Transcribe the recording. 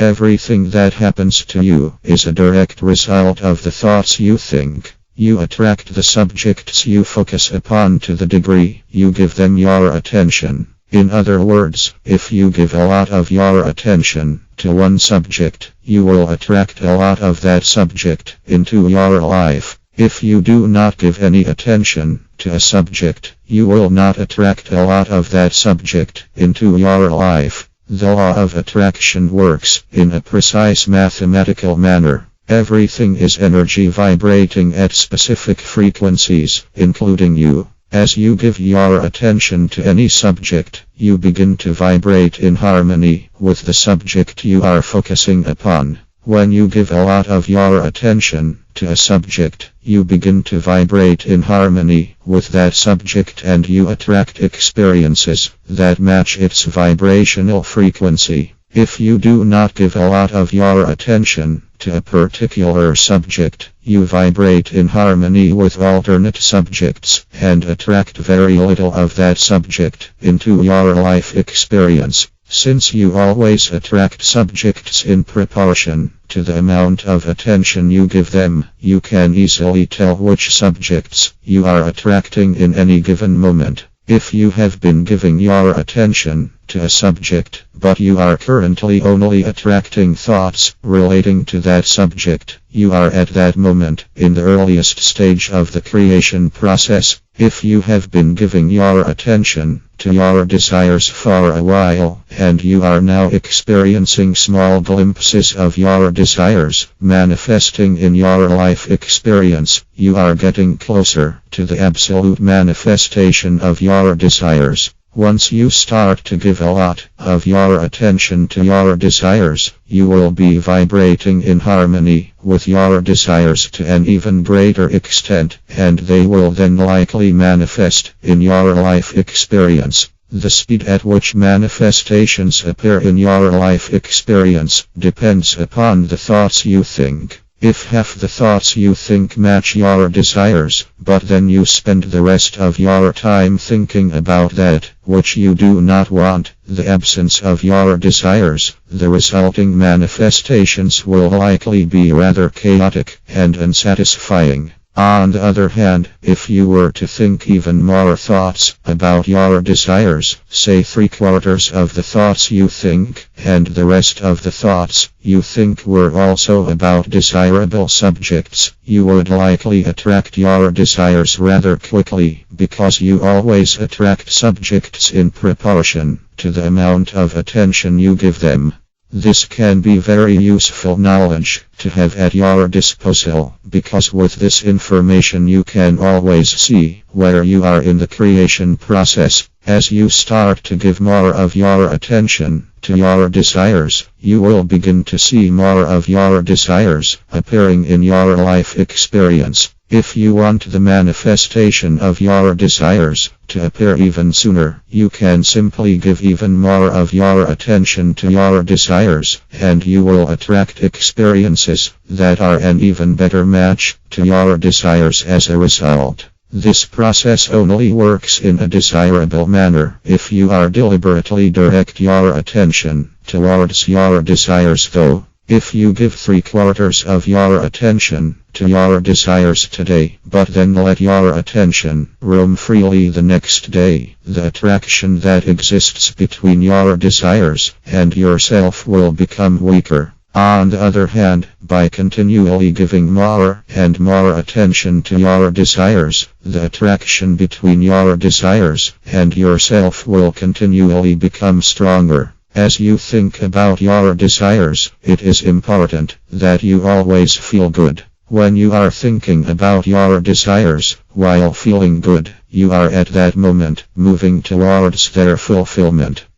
Everything that happens to you is a direct result of the thoughts you think. You attract the subjects you focus upon to the degree you give them your attention. In other words, if you give a lot of your attention to one subject, you will attract a lot of that subject into your life. If you do not give any attention to a subject, you will not attract a lot of that subject into your life. The law of attraction works in a precise mathematical manner. Everything is energy vibrating at specific frequencies, including you. As you give your attention to any subject, you begin to vibrate in harmony with the subject you are focusing upon. When you give a lot of your attention to a subject, you begin to vibrate in harmony with that subject and you attract experiences that match its vibrational frequency. If you do not give a lot of your attention to a particular subject, you vibrate in harmony with alternate subjects and attract very little of that subject into your life experience. Since you always attract subjects in proportion to the amount of attention you give them, you can easily tell which subjects you are attracting in any given moment. If you have been giving your attention to a subject, but you are currently only attracting thoughts relating to that subject, you are at that moment in the earliest stage of the creation process. If you have been giving your attention to your desires for a while, and you are now experiencing small glimpses of your desires manifesting in your life experience, you are getting closer to the absolute manifestation of your desires. Once you start to give a lot of your attention to your desires, you will be vibrating in harmony with your desires to an even greater extent, and they will then likely manifest in your life experience. The speed at which manifestations appear in your life experience depends upon the thoughts you think. If half the thoughts you think match your desires, but then you spend the rest of your time thinking about that which you do not want, the absence of your desires, the resulting manifestations will likely be rather chaotic and unsatisfying. On the other hand, if you were to think even more thoughts about your desires, say 3/4 of the thoughts you think, and the rest of the thoughts you think were also about desirable subjects, you would likely attract your desires rather quickly, because you always attract subjects in proportion to the amount of attention you give them. This can be very useful knowledge to have at your disposal, because with this information you can always see where you are in the creation process. As you start to give more of your attention to your desires, you will begin to see more of your desires appearing in your life experience. If you want the manifestation of your desires to appear even sooner, you can simply give even more of your attention to your desires, and you will attract experiences that are an even better match to your desires as a result. This process only works in a desirable manner if you are deliberately direct your attention towards your desires though. If you give 3/4 of your attention to your desires today, but then let your attention roam freely the next day, the attraction that exists between your desires and yourself will become weaker. On the other hand, by continually giving more and more attention to your desires, the attraction between your desires and yourself will continually become stronger. As you think about your desires, it is important that you always feel good. When you are thinking about your desires while feeling good, you are at that moment moving towards their fulfillment.